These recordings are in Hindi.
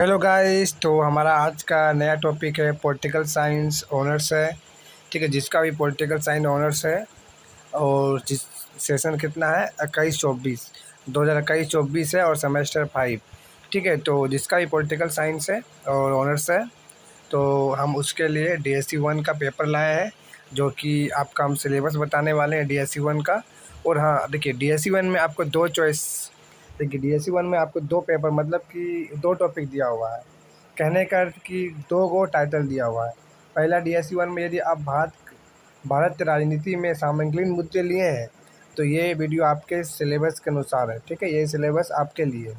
हेलो गाइस, तो हमारा आज का नया टॉपिक है पॉलिटिकल साइंस ऑनर्स है। ठीक है, जिसका भी पॉलिटिकल साइंस ऑनर्स है और जिस सेशन कितना है 21-24 2021-24 है और सेमेस्टर 5। ठीक है, तो जिसका भी पॉलिटिकल साइंस है और ऑनर्स है तो हम उसके लिए DSC 1 का पेपर लाए हैं, जो कि आपका हम सिलेबस बताने वाले हैं DSC 1 का। और हाँ, देखिए DSC 1 में आपको दो चॉइस, देखिए DSC 1 में आपको दो पेपर मतलब कि दो टॉपिक दिया हुआ है। कहने का अर्थ कि दो गो टाइटल दिया हुआ है। पहला DSC 1 में यदि आप भारत राजनीति में समकालीन मुद्दे लिए हैं तो ये वीडियो आपके सिलेबस के अनुसार है। ठीक है, ये सिलेबस आपके लिए।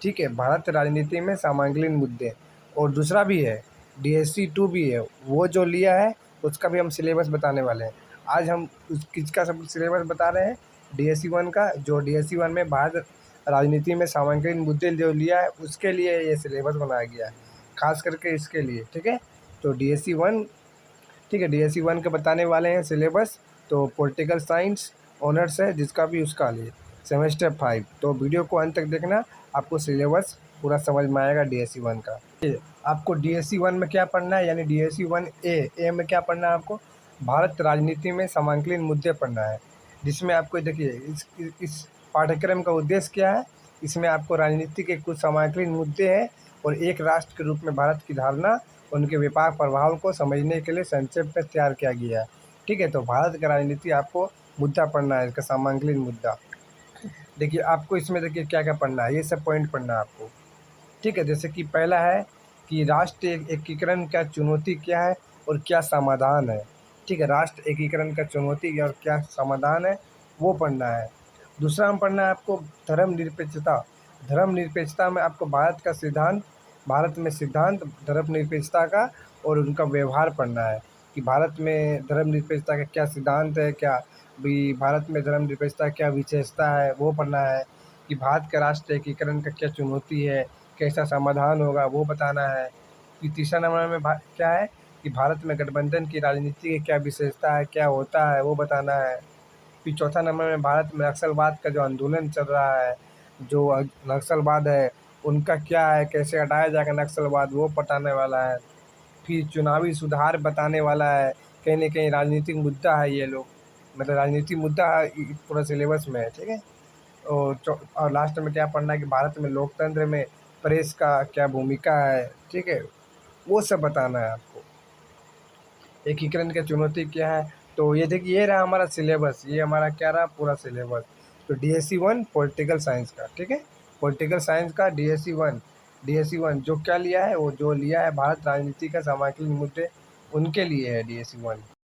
ठीक है, भारत राजनीति में समकालीन मुद्दे। और दूसरा भी है DSC 2 भी है, वो जो लिया है उसका भी हम सिलेबस बताने वाले हैं। आज हम उस किसका सब सिलेबस बता रहे हैं, DSC 1 का। जो DSC 1 में भारत राजनीति में समकालीन मुद्दे जो लिया है उसके लिए ये सिलेबस बनाया गया है, खास करके इसके लिए। ठीक है, तो DSC 1, ठीक है, DSC 1 के बताने वाले हैं सिलेबस। तो पॉलिटिकल साइंस ऑनर्स है जिसका भी उसका लिए सेमेस्टर 5। तो वीडियो को अंत तक देखना, आपको सिलेबस पूरा समझ में आएगा DSC 1 का। आपको DSC 1 में क्या पढ़ना है, यानी DSC 1 ए में क्या पढ़ना है आपको, भारत राजनीति में समकालीन मुद्दे पढ़ना है। जिसमें आपको देखिए इस पाठ्यक्रम का उद्देश्य क्या है। इसमें आपको राजनीति के कुछ समकालीन मुद्दे हैं और एक राष्ट्र के रूप में भारत की धारणा, उनके व्यापक प्रभाव को समझने के लिए संक्षेप में तैयार किया गया है। ठीक है, तो भारत का राजनीति आपको मुद्दा पढ़ना है, इसका समकालीन मुद्दा। देखिए आपको इसमें देखिए क्या क्या पढ़ना है, ये सब पॉइंट पढ़ना है आपको। ठीक है, जैसे कि पहला है कि राष्ट्र एकीकरण का चुनौती क्या है और क्या समाधान है। ठीक है, राष्ट्र एकीकरण का चुनौती और क्या समाधान है वो पढ़ना है। दूसरा हम पढ़ना है आपको धर्मनिरपेक्षता। धर्मनिरपेक्षता में आपको भारत में सिद्धांत धर्मनिरपेक्षता का और उनका व्यवहार पढ़ना है कि भारत में धर्मनिरपेक्षता का क्या सिद्धांत है, क्या भी भारत में धर्मनिरपेक्षता क्या विशेषता है वो पढ़ना है। कि भारत का राष्ट्र एकीकरण का क्या चुनौती है, कैसा समाधान होगा वो बताना है। कि तीसरा नंबर में क्या है कि भारत में गठबंधन की राजनीति की क्या विशेषता है, क्या होता है वो बताना है। फिर चौथा नंबर में भारत में नक्सलवाद का जो आंदोलन चल रहा है, जो नक्सलवाद है उनका क्या है, कैसे हटाया जाएगा नक्सलवाद वो बताने वाला है। फिर चुनावी सुधार बताने वाला है। कहीं ना कहीं राजनीतिक मुद्दा है ये लोग, मतलब राजनीतिक मुद्दा है पूरा सिलेबस में है। ठीक है, और लास्ट में क्या पढ़ना है कि भारत में लोकतंत्र में प्रेस का क्या भूमिका है। ठीक है, वो सब बताना है आपको। एकीकरण की चुनौती क्या है, तो ये देखिए ये रहा हमारा सिलेबस, ये हमारा क्या रहा पूरा सिलेबस। तो DSC 1 पॉलिटिकल साइंस का। ठीक है, पॉलिटिकल साइंस का DSC 1 जो क्या लिया है, वो जो लिया है भारत राजनीति का समकालीन मुद्दे, उनके लिए है DSC 1।